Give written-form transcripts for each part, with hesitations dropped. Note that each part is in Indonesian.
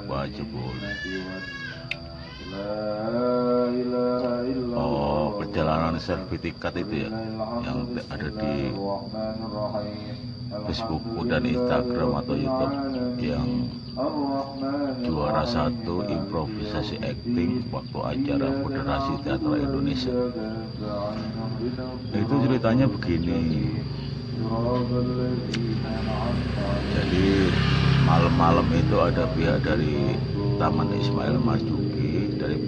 apa aja boleh. Oh, perjalanan sertifikat itu ya, yang ada di Facebookku dan Instagram atau YouTube, yang juara 1 improvisasi acting waktu acara Federasi Teater Indonesia. Itu ceritanya begini. Jadi malam-malam itu ada pihak dari Taman Ismail Marzuki, dari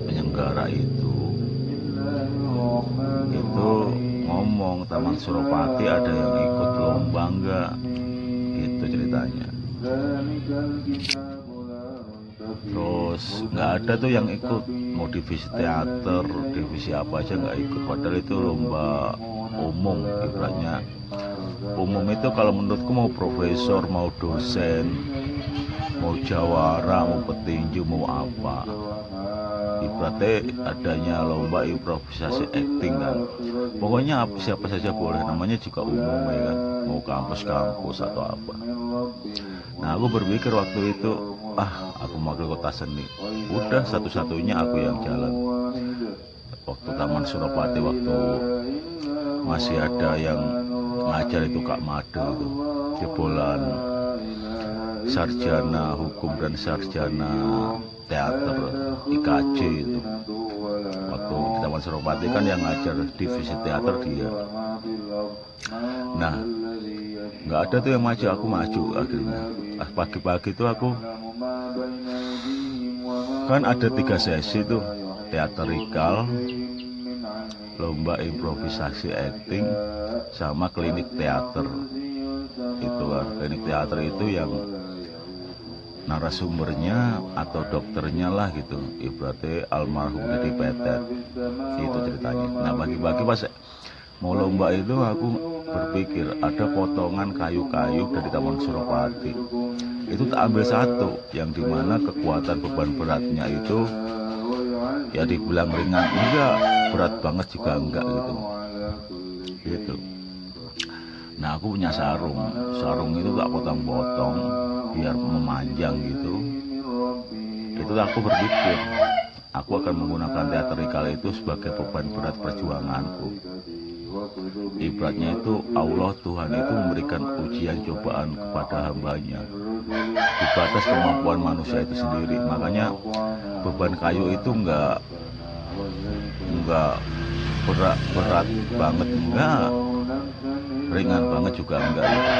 penyelenggara itu ngomong Taman Suropati ada yang ikut lomba enggak, gitu ceritanya. Terus nggak ada tuh yang ikut, mau divisi teater, divisi apa aja nggak ikut, padahal itu lomba umum. Ibaratnya umum itu kalau menurutku mau profesor, mau dosen, mau jawara, mau petinju, mau apa, ibaratnya adanya lomba improvisasi acting kan. Pokoknya siapa saja boleh, namanya juga umum ya kan, mau kampus-kampus atau apa. Nah aku berpikir waktu itu, aku mau ke kota seni, udah satu-satunya aku yang jalan. Waktu Taman Suropati, waktu masih ada yang ngajar itu Kak Made itu, jebolan sarjana hukum dan sarjana teater IKJ itu. Waktu di Taman Suropati kan yang ngajar divisi teater dia. Nah nggak ada tuh yang maju, aku maju akhirnya. Pagi-pagi itu aku kan ada 3 sesi tuh, teaterikal, lomba improvisasi acting, sama klinik teater. Itu kan klinik teater itu yang narasumbernya atau dokternya lah gitu, ibaratnya almarhum Didi Petet, itu ceritanya. Nah pagi-pagi pas mau lomba itu aku berpikir ada potongan kayu-kayu dari Taman Suropati, itu tak ambil satu, yang dimana kekuatan beban beratnya itu ya dibilang ringan enggak, berat banget juga enggak gitu. Nah aku punya sarung itu tak potong-potong biar memanjang gitu. Itu aku berpikir aku akan menggunakan teaterikal itu sebagai beban berat perjuanganku. Ibaratnya itu Allah, Tuhan itu memberikan ujian cobaan kepada hambanya di batas kemampuan manusia itu sendiri. Makanya beban kayu itu enggak berat banget, enggak ringan banget juga enggak gitu.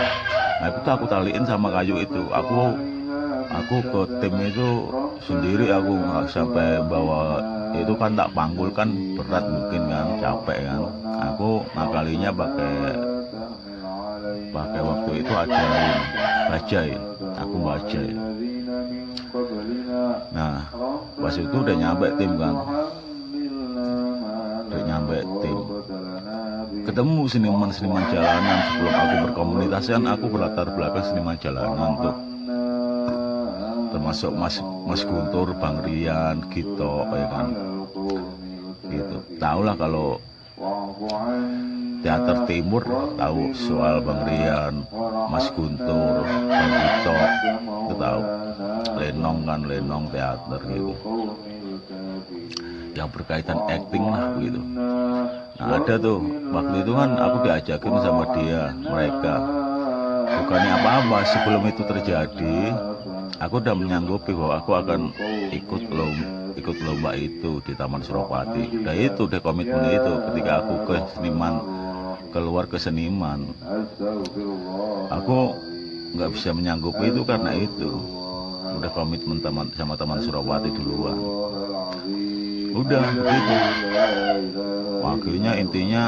Nah itu aku taliin sama kayu itu, aku ke tim itu sendiri, aku nggak sampai bawa itu kan, tak panggul kan berat mungkin kan, capek kan. Aku ngakalinya pakai waktu itu ada bajai, aku bajai. Nah pas itu udah nyampe tim kan, ketemu seniman-seniman jalanan. Sebelum aku berkomunitas kan aku berlatar belakang seniman jalanan tuh, termasuk Mas Guntur, Bang Rian, Gito ya kan, gitu. Tahu lah kalau teater timur, tahu soal Bang Rian, Mas Guntur, Bang Gito, itu tahu. Lenong teater gitu, yang berkaitan acting lah gitu. Nah ada tuh waktu itu kan aku diajakin sama mereka, bukannya apa-apa, sebelum itu terjadi aku udah menyanggupi bahwa aku akan ikut lomba itu di Taman Suropati. Udah itu deh komitmen itu, ketika aku keluar ke seniman, aku nggak bisa menyanggupi itu karena itu udah komitmen sama Taman Suropati duluan. Udah begitu. Akhirnya intinya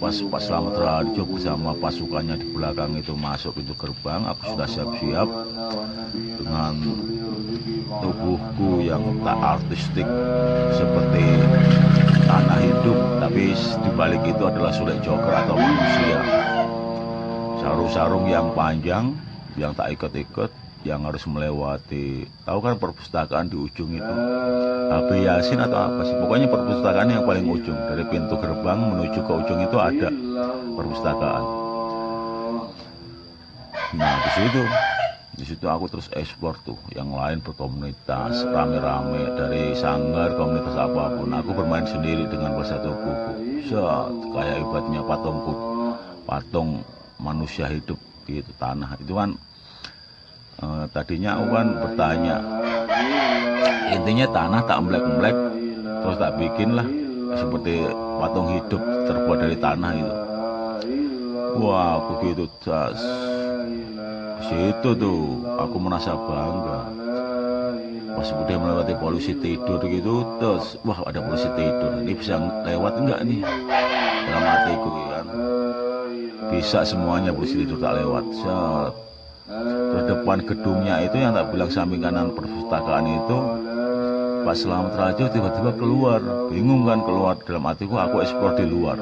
pas Slamet Radjo bersama pasukannya di belakang itu masuk pintu gerbang, aku sudah siap-siap dengan tubuhku yang tak artistik seperti tanah hidup, tapi dibalik itu adalah Sule Joker atau manusia. Sarung-sarung yang panjang yang tak ikat-ikat, yang harus melewati, tahu kan perpustakaan di ujung itu, HB Yasin atau apa sih, pokoknya perpustakaan yang paling ujung. Dari pintu gerbang menuju ke ujung itu ada perpustakaan. Nah di situ Di situ aku terus ekspor tuh, yang lain berkomunitas rame-rame dari sanggar komunitas apapun. Aku bermain sendiri dengan satu buku. Kayak ibaratnya patung manusia hidup gitu tanah. Itu kan tadinya aku kan bertanya, intinya tanah tak melek-melek, terus tak bikin lah seperti patung hidup terbuat dari tanah itu. Wah, begitu das. Situ tuh aku merasa bangga. Pas udah melewati polisi tidur gitu, terus wah ada polisi tidur. Ini bisa lewat enggak nih? Dalam hatiku kan. Bisa semuanya polisi tidur tak lewat. Terus depan gedungnya itu yang tak bilang samping kanan perpustakaan itu, Pak Selamat Rajo tiba-tiba keluar. Bingung kan keluar, dalam hatiku aku eksplor di luar.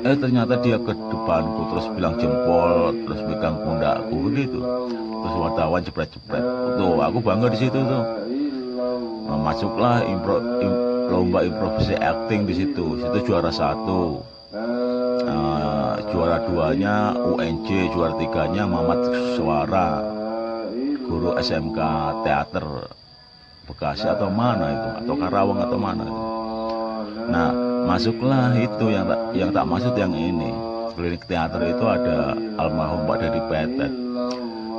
Ternyata dia ke depanku terus bilang jempol, terus pegang pundakku begitu. Terus wartawan jepret-jepret. Tuh, aku bangga di situ tuh. Nah, masuklah lomba improvisasi acting di situ. Situ juara 1. Juara 2-nya UNJ, juara 3-nya Mamat Suara, guru SMK teater Bekasi atau mana itu, atau Karawang atau mana itu. Nah, masuklah itu yang tak maksud yang ini. Klinik teater itu ada almarhum Pak Dedi Petet.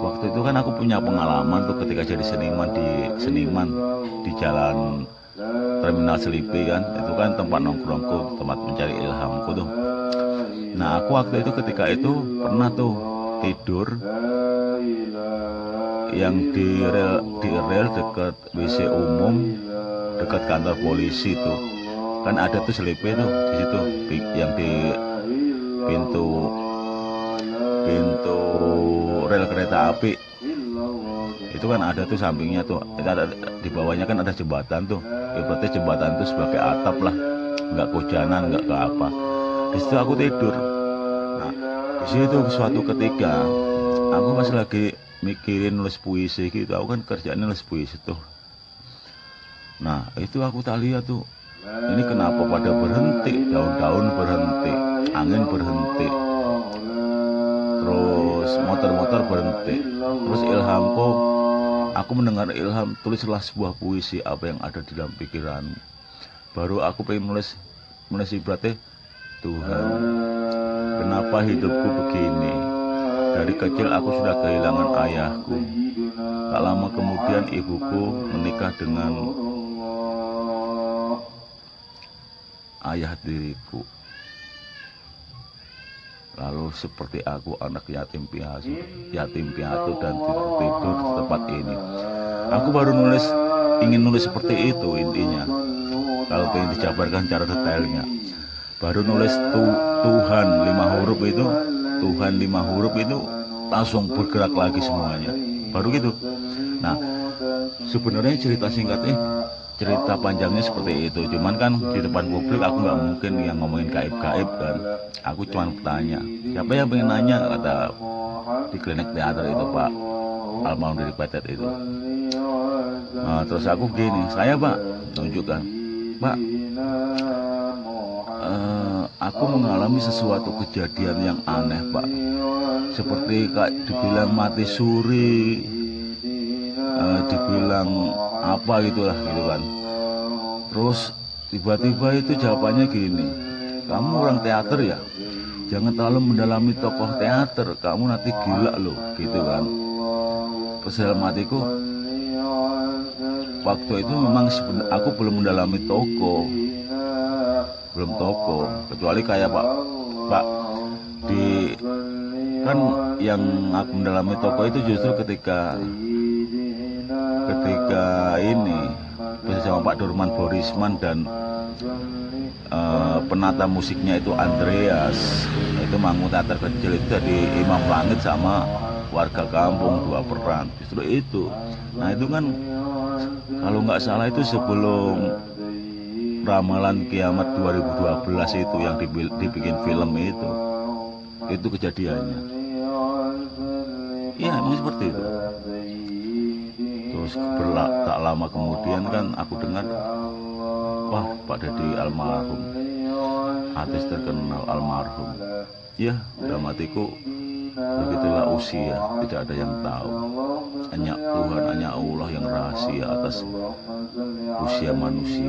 Waktu itu kan aku punya pengalaman tuh ketika jadi seniman di jalan Terminal Selipi kan. Itu kan tempat nongkrongku, tempat mencari ilhamku tuh. Nah, aku waktu itu ketika itu pernah tuh tidur yang di rel dekat WC umum, dekat kantor polisi tuh. Kan ada tuh selipi tuh di situ, yang di pintu rel kereta api itu kan ada tuh sampingnya tuh, ada di bawahnya kan ada jembatan tuh. Berarti jembatan tuh sebagai atap lah, nggak hujanan, nggak ke apa. Di situ aku tidur. Nah, di situ suatu ketika aku pas lagi mikirin nulis puisi gitu. Aku kan kerjaannya nulis puisi tuh. Nah, itu aku tak lihat tuh, ini kenapa pada berhenti, daun-daun berhenti, angin berhenti, terus motor-motor berhenti. Terus ilhamku, aku mendengar ilham, tulislah sebuah puisi apa yang ada di dalam pikiranmu. Baru aku pengen nulis ibaratnya, Tuhan, kenapa hidupku begini? Dari kecil aku sudah kehilangan ayahku. Tak lama kemudian ibuku menikah dengan ayah diriku. Lalu seperti aku anak yatim piatu dan tidak tidur di tempat ini. Aku baru ingin nulis seperti itu intinya. Kalau ingin dijabarkan cara detailnya, baru nulis Tuhan 5 huruf itu, Tuhan 5 huruf itu langsung bergerak lagi semuanya. Baru gitu. Nah, sebenarnya cerita panjangnya seperti itu, cuman kan di depan publik aku nggak mungkin yang ngomongin gaib-gaib kan. Aku cuma bertanya, siapa yang pengen nanya, kata di klinik teater itu Pak almarhum Dedi Petet itu. Nah, terus aku gini, saya Pak, tunjukkan Pak, aku mengalami sesuatu kejadian yang aneh Pak, seperti kayak dibilang mati suri, dibilang apa gitulah gitu kan. Terus tiba-tiba itu jawabannya gini, kamu orang teater ya, jangan terlalu mendalami tokoh teater, kamu nanti gila loh gitu kan. Terus dalam hatiku waktu itu memang aku belum mendalami tokoh, kecuali kayak Pak di kan yang aku mendalami tokoh itu justru ketika ini bersama Pak Dorman Borisman dan penata musiknya itu Andreas, itu manggung teater kecil itu jadi imam langit sama warga kampung 2 peran, justru itu. Nah itu kan kalau nggak salah itu sebelum ramalan kiamat 2012 itu yang dibikin film itu kejadiannya. Iya emang seperti itu. Terus tak lama kemudian kan aku dengar, wah Pak Dedi almarhum, artis terkenal almarhum. Ya dalam hatiku Begitulah usia, tidak ada yang tahu. Hanya Tuhan, hanya Allah yang rahasia atas usia manusia.